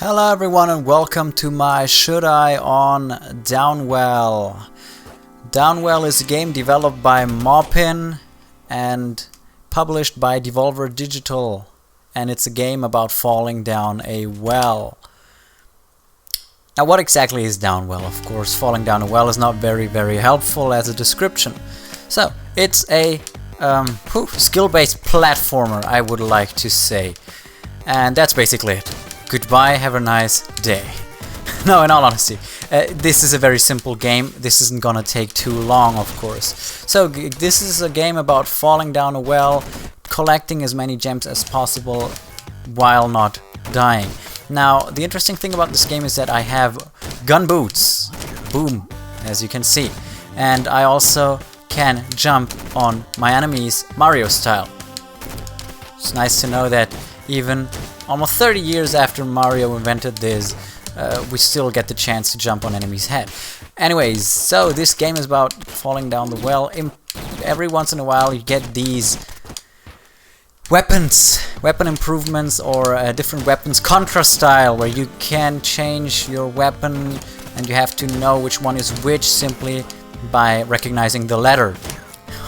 Hello everyone and welcome to my Should I on Downwell. Downwell is a game developed by Mopin and published by Devolver Digital, and it's a game about falling down a well. Now what exactly is Downwell? Of course, falling down a well is not very helpful as a description. So, it's a skill-based platformer, I would like to say. And that's basically it. Goodbye, have a nice day. No, in all honesty, this is a very simple game. This isn't gonna take too long, of course. So this is a game about falling down a well, collecting as many gems as possible while not dying. Now, the interesting thing about this game is that I have gun boots, boom, as you can see, and I also can jump on my enemies Mario style. It's nice to know that even almost 30 years after Mario invented this, we still get the chance to jump on enemies' head. Anyways, so this game is about falling down the well. Every once in a while you get these weapon improvements or different weapons contra style, where you can change your weapon and you have to know which one is which simply by recognizing the letter.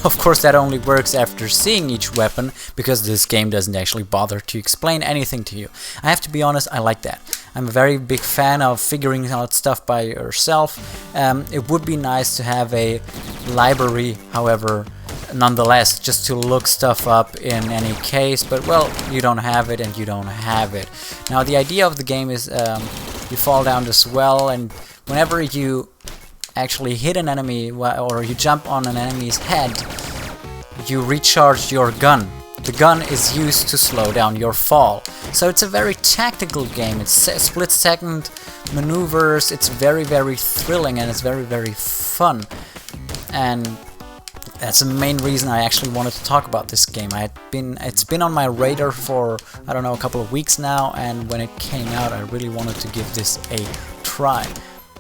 Of course, that only works after seeing each weapon, because this game doesn't actually bother to explain anything to you. I have to be honest, I like that. I'm a very big fan of figuring out stuff by yourself. It would be nice to have a library, however, nonetheless, just to look stuff up in any case, but well, you don't have it and you don't have it. Now, the idea of the game is you fall down this well, and whenever you actually hit an enemy or you jump on an enemy's head, you recharge your gun. The gun is used to slow down your fall. So it's a very tactical game. It's split-second maneuvers. It's very thrilling, and it's very fun. And that's the main reason I actually wanted to talk about this game. It's been on my radar for, I don't know, a couple of weeks now, and when it came out I really wanted to give this a try.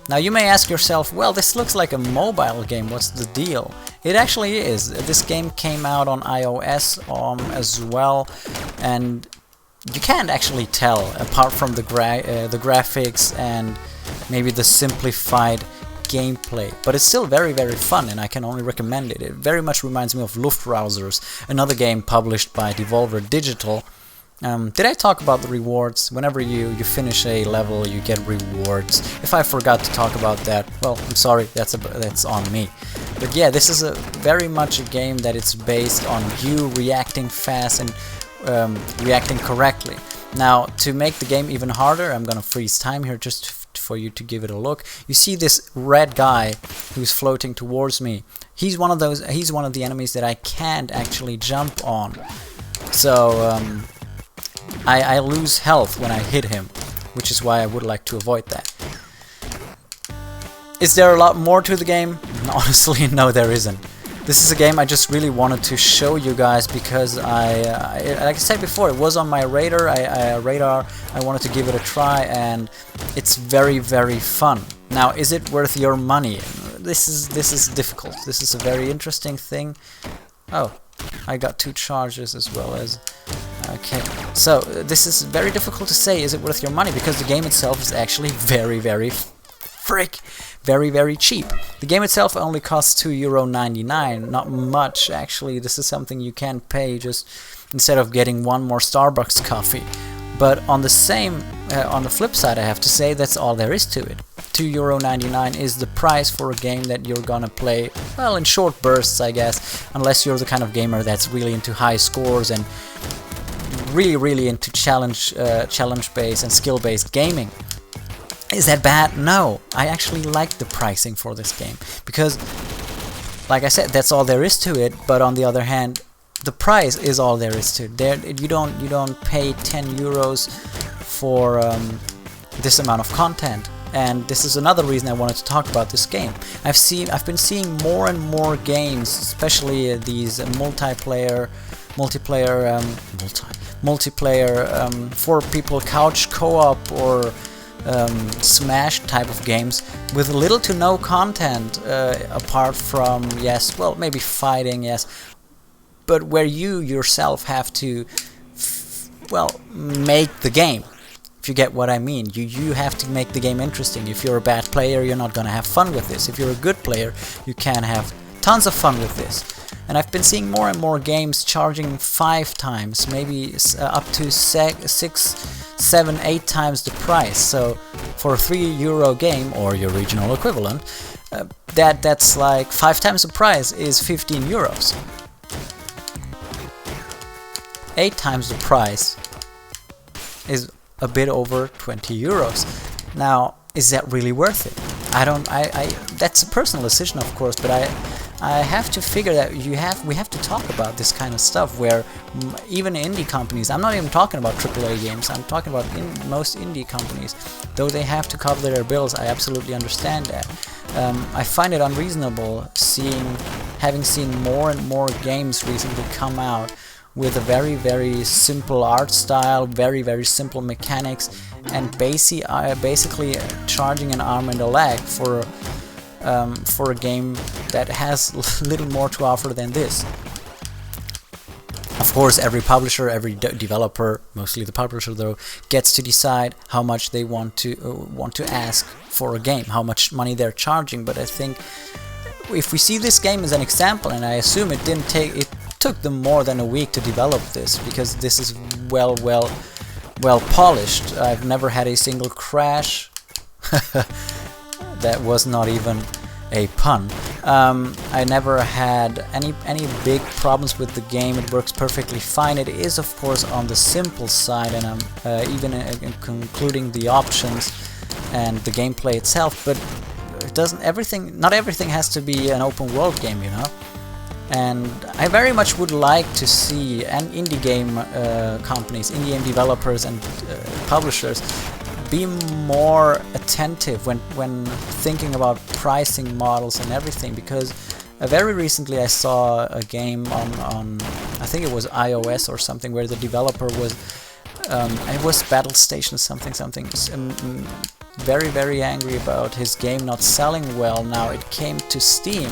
Now you may ask yourself, well, this looks like a mobile game, what's the deal? It actually is. This game came out on iOS as well, and you can't actually tell, apart from the graphics and maybe the simplified gameplay. But it's still very fun, and I can only recommend it. It very much reminds me of Luftrausers, another game published by Devolver Digital. Did I talk about the rewards? Whenever you finish a level, you get rewards. If I forgot to talk about that, well, I'm sorry, that's on me. But yeah, this is very much a game that it's based on you reacting fast and reacting correctly. Now, to make the game even harder, I'm gonna freeze time here just for you to give it a look. You see this red guy who's floating towards me. He's one of the enemies that I can't actually jump on. So I lose health when I hit him, which is why I would like to avoid that. Is there a lot more to the game? Honestly, no, there isn't. This is a game I just really wanted to show you guys because like I said before, it was on my radar. I wanted to give it a try, and it's very fun. Now, is it worth your money? This is difficult. This is a very interesting thing. Oh, I got 2 charges as well as. Okay, so this is very difficult to say, is it worth your money, because the game itself is actually very cheap. The game itself only costs €2.99, not much actually. This is something you can pay just instead of getting one more Starbucks coffee. But on the flip side, I have to say, that's all there is to it. €2.99 is the price for a game that you're gonna play, well, in short bursts, I guess, unless you're the kind of gamer that's really into high scores and really into challenge-based and skill-based gaming. Is that bad? No, I actually like the pricing for this game, because, like I said, that's all there is to it. But on the other hand, the price is all there is to it. You don't pay €10 for this amount of content. And this is another reason I wanted to talk about this game. I've been seeing more and more games, especially these multiplayer 4-people couch co-op or Smash type of games with little to no content apart from, yes, well, maybe fighting, yes, but where you yourself have to, well, make the game. If you get what I mean, you have to make the game interesting. If you're a bad player, you're not gonna have fun with this. If you're a good player, you can have tons of fun with this. And I've been seeing more and more games charging 5 times, maybe up to 6, 7, 8 times the price. So for a €3 game, or your regional equivalent, that's like 5 times the price is €15. 8 times the price is a bit over €20. Now, is that really worth it? That's a personal decision, of course, but I have to figure that we have to talk about this kind of stuff where even indie companies, I'm not even talking about AAA games, I'm talking about most indie companies, though they have to cover their bills, I absolutely understand that. I find it unreasonable having seen more and more games recently come out with a very, very simple art style, very, very simple mechanics, and basically charging an arm and a leg for a game that has little more to offer than this. Of course, every publisher, every developer, mostly the publisher though, gets to decide how much they want to ask for a game, how much money they're charging. But I think if we see this game as an example, and I assume it took them more than a week to develop this, because this is well polished. I've never had a single crash. That was not even a pun. I never had any big problems with the game. It works perfectly fine. It is, of course, on the simple side, and I'm even concluding the options and the gameplay itself. But not everything has to be an open world game, you know. And I very much would like to see indie game companies, indie game developers and publishers be more attentive when thinking about pricing models and everything, because very recently I saw a game on I think it was iOS or something, where the developer was it was Battle Station something very, very angry about his game not selling well. Now it came to Steam,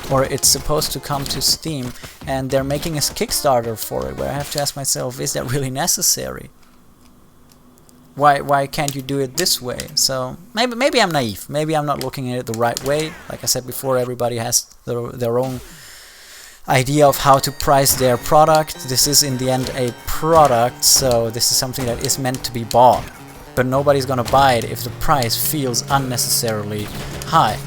or it's supposed to come to Steam, and they're making a Kickstarter for it, where I have to ask myself, is that really necessary? Why can't you do it this way? So maybe I'm naive, maybe I'm not looking at it the right way. Like I said before, everybody has their own idea of how to price their product. This is in the end a product, so this is something that is meant to be bought. But nobody's gonna buy it if the price feels unnecessarily high.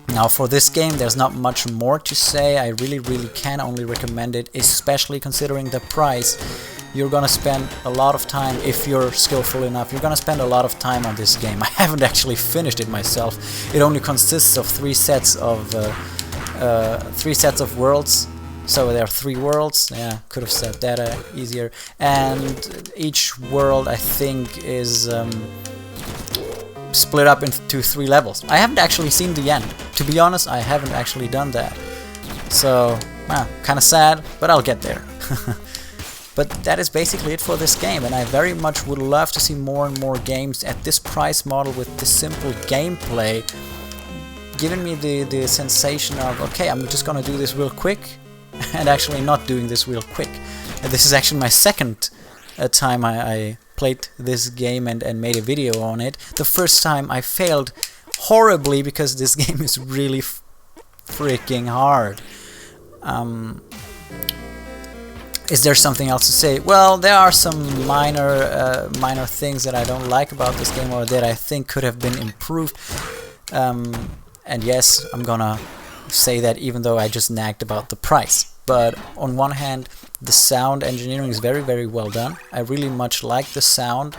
Now for this game there's not much more to say. I really can only recommend it, especially considering the price. You're gonna spend a lot of time, if you're skillful enough, you're gonna spend a lot of time on this game. I haven't actually finished it myself. It only consists of 3 sets of worlds. So there are 3 worlds. Yeah, could have said that easier. And each world, I think, is split up into 3 levels. I haven't actually seen the end. To be honest, I haven't actually done that. So, kind of sad, but I'll get there. But that is basically it for this game, and I very much would love to see more and more games at this price model with this simple gameplay, giving me the sensation of, okay, I'm just gonna do this real quick, and actually not doing this real quick. This is actually my second time I played this game and made a video on it. The first time I failed horribly because this game is really freaking hard. Is there something else to say? Well, there are some minor things that I don't like about this game, or that I think could have been improved. And yes, I'm gonna say that even though I just nagged about the price. But on one hand, the sound engineering is very well done. I really much like the sound,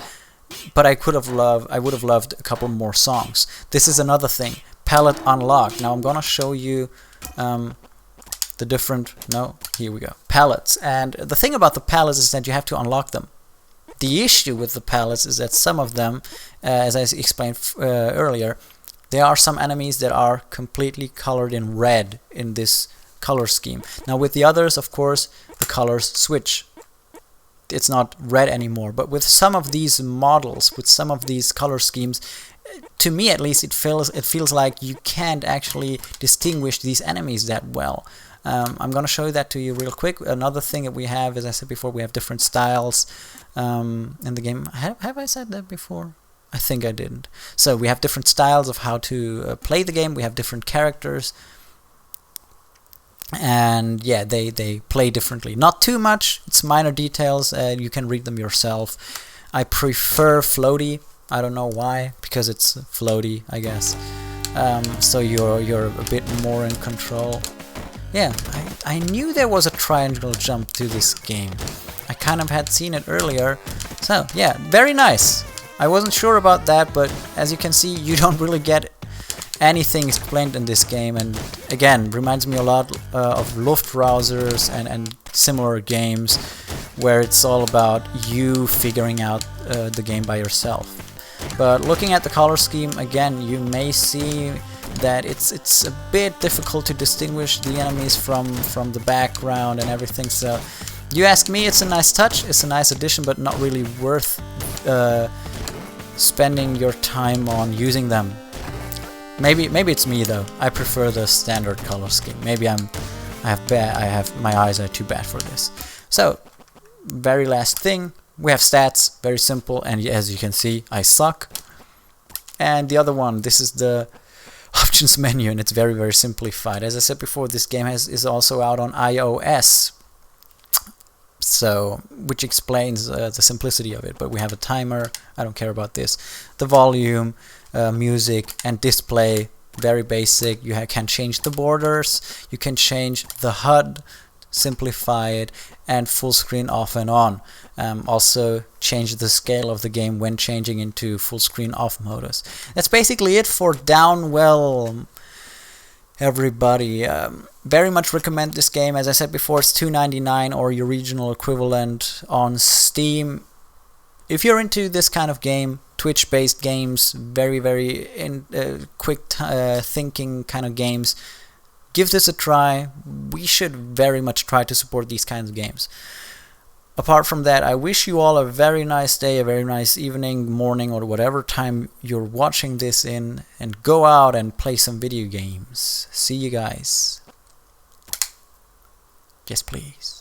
but I would have loved a couple more songs. This is another thing. Palette unlocked. Now I'm gonna show you the different, here we go, palettes. And the thing about the palettes is that you have to unlock them. The issue with the palettes is that some of them, as I explained earlier, there are some enemies that are completely colored in red in this color scheme. Now with the others, of course, the colors switch. It's not red anymore. But with some of these models, with some of these color schemes, to me at least, it feels like you can't actually distinguish these enemies that well. I'm gonna show that to you real quick. Another thing that we have, as I said before, we have different styles in the game. Have I said that before? I think I didn't. So we have different styles of how to play the game. We have different characters, and yeah, they play differently. Not too much. It's minor details. You can read them yourself. I prefer floaty. I don't know why, because it's floaty, I guess. So you're a bit more in control. Yeah, I knew there was a triangle jump to this game. I kind of had seen it earlier. So yeah, very nice. I wasn't sure about that, but as you can see, you don't really get anything explained in this game, and again, reminds me a lot of Luftrausers and similar games, where it's all about you figuring out the game by yourself. But looking at the color scheme, again, you may see that it's a bit difficult to distinguish the enemies from the background and everything. So you ask me, it's a nice touch, it's a nice addition, but not really worth spending your time on using them. Maybe it's me though. I prefer the standard color scheme. Maybe my eyes are too bad for this. So very last thing, we have stats, very simple, and as you can see, I suck. And the other one, this is the options menu, and it's very simplified. As I said before, this game is also out on iOS, so which explains the simplicity of it. But we have a timer, I don't care about this, the volume, music, and display, very basic. You can change the borders, you can change the HUD, simplify it, and full screen off and on. Also change the scale of the game when changing into full screen off modus. That's basically it for Downwell, everybody. Very much recommend this game. As I said before, it's $2.99 or your regional equivalent on Steam. If you're into this kind of game, Twitch-based games, very quick thinking kind of games, give this a try. We should very much try to support these kinds of games. Apart from that, I wish you all a very nice day, a very nice evening, morning, or whatever time you're watching this in, and go out and play some video games. See you guys. Yes, please.